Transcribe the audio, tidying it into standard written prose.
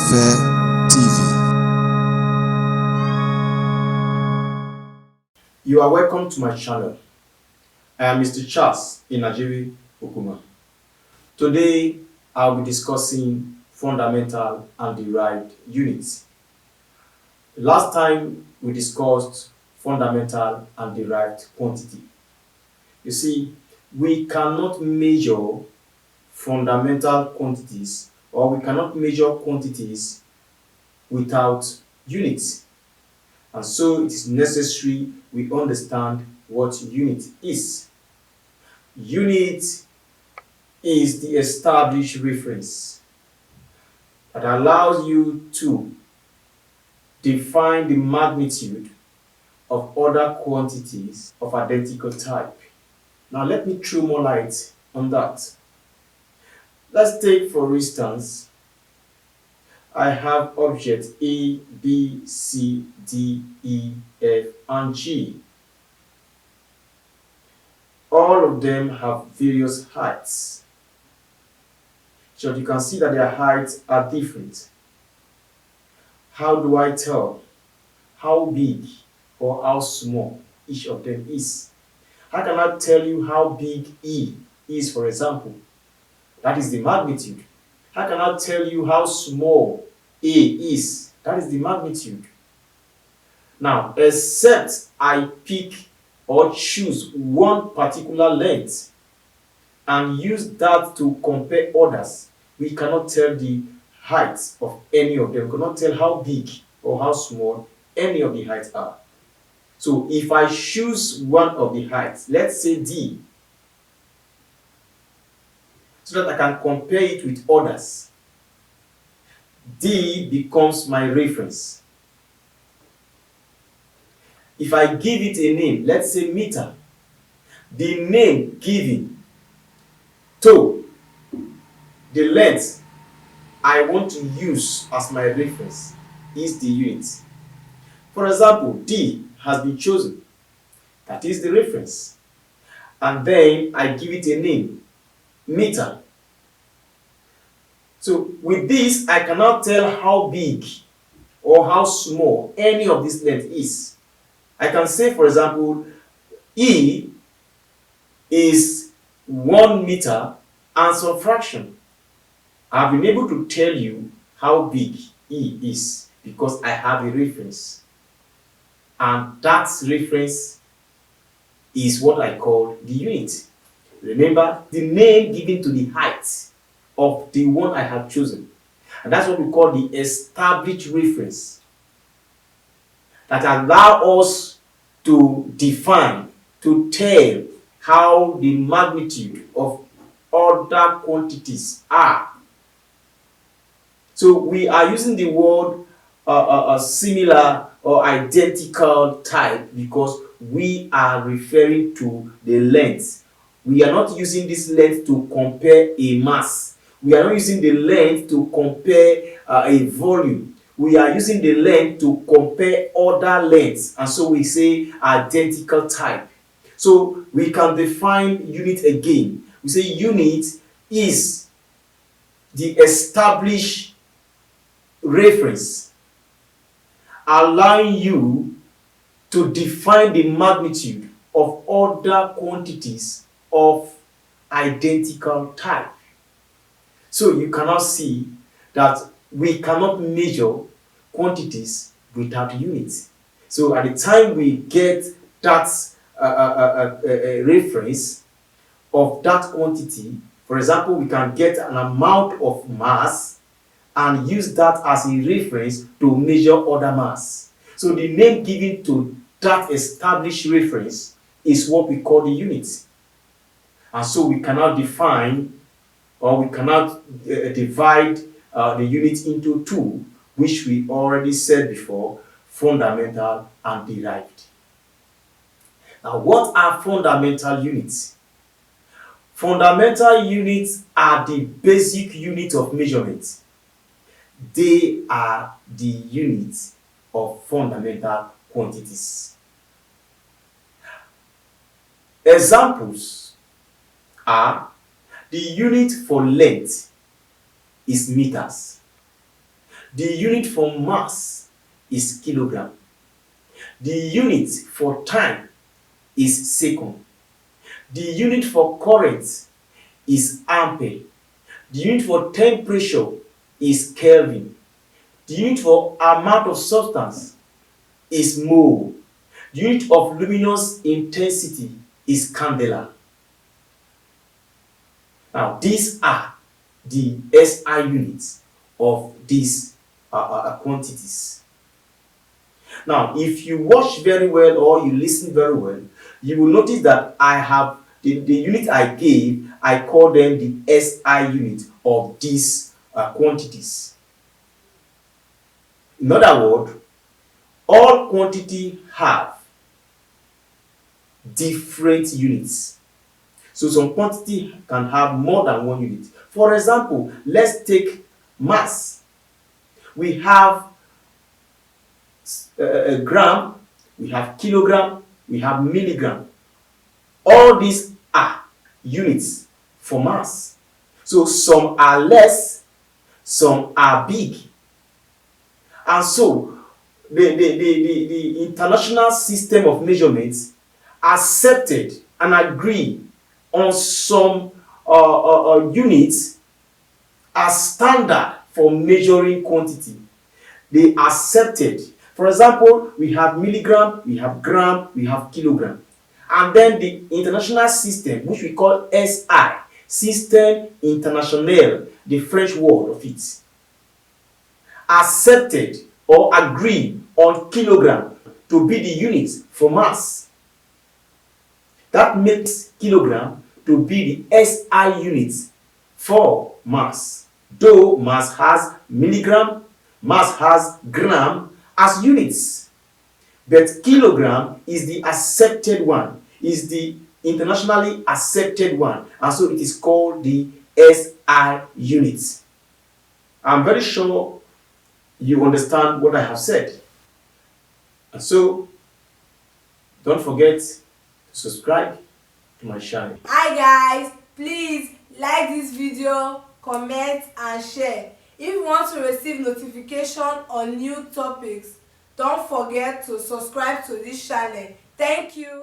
Fair TV. You are welcome to my channel. I am Mr. Charles Inajiri Okuma. Today, I'll be discussing fundamental and derived units. Last time, we discussed fundamental and derived quantity. You see, we cannot measure fundamental quantities, or we cannot measure quantities without units. And so it is necessary we understand what unit is. Unit is the established reference that allows you to define the magnitude of other quantities of identical type. Now let me throw more light on that. Let's take, for instance, I have objects A, B, C, D, E, F, and G. All of them have various heights. So you can see that their heights are different. How do I tell how big or how small each of them is? How can I tell you how big E is, for example? That is the magnitude. How can I tell you how small A is? That is the magnitude. Now, except I pick or choose one particular length and use that to compare others, we cannot tell the height of any of them. We cannot tell how big or how small any of the heights are. So if I choose one of the heights, let's say D, so that I can compare it with others, D becomes my reference. If I give it a name, let's say meter, the name given to the length I want to use as my reference is the unit. For example, D has been chosen. That is the reference. And then I give it a name, meter. So with this, I cannot tell how big or how small any of this length is. I can say, for example, E is 1 meter and some fraction. I've been able to tell you how big E is because I have a reference. And that reference is what I call the unit. Remember, the name given to the height of the one I have chosen. And that's what we call the established reference that allow us to define, to tell how the magnitude of other quantities are. So we are using the word similar or identical type because we are referring to the length. We are not using this length to compare a mass. We are not using the length to compare a volume. We are using the length to compare other lengths, and so we say identical type. So we can define unit again. We say unit is the established reference allowing you to define the magnitude of other quantities of identical type. So you cannot see that we cannot measure quantities without units. So at the time we get that reference of that quantity, for example, we can get an amount of mass and use that as a reference to measure other mass. So the name given to that established reference is what we call the unit. And so we cannot define or we cannot divide the unit into two, which we already said before, fundamental and derived. Now, what are fundamental units? Fundamental units are the basic unit of measurement. They are the units of fundamental quantities. Examples are the unit for length is meters. The unit for mass is kilogram. The unit for time is second. The unit for current is ampere. The unit for temperature is Kelvin. The unit for amount of substance is mole. The unit of luminous intensity is candela. Now, these are the SI units of these quantities. Now, if you watch very well or you listen very well, you will notice that I have the unit I gave, I call them the SI unit of these quantities. In other words, all quantity have different units. So some quantity can have more than one unit. For example, let's take mass. We have a gram, we have kilogram, we have milligram. All these are units for mass. So some are less, some are big. And so the international system of measurements accepted and agreed on some units as standard for measuring quantity. They accepted. For example, we have milligram, we have gram, we have kilogram. And then the international system, which we call SI, System International, the French word of it, accepted or agreed on kilogram to be the unit for mass. That makes kilogram to be the SI unit for mass. Though mass has milligram, mass has gram as units, but kilogram is the accepted one, is the internationally accepted one, and so it is called the SI unit. I'm very sure you understand what I have said. And so, don't forget to subscribe to my channel. Hi guys, please like this video, comment and share. If you want to receive notification on new topics, don't forget to subscribe to this channel. Thank you.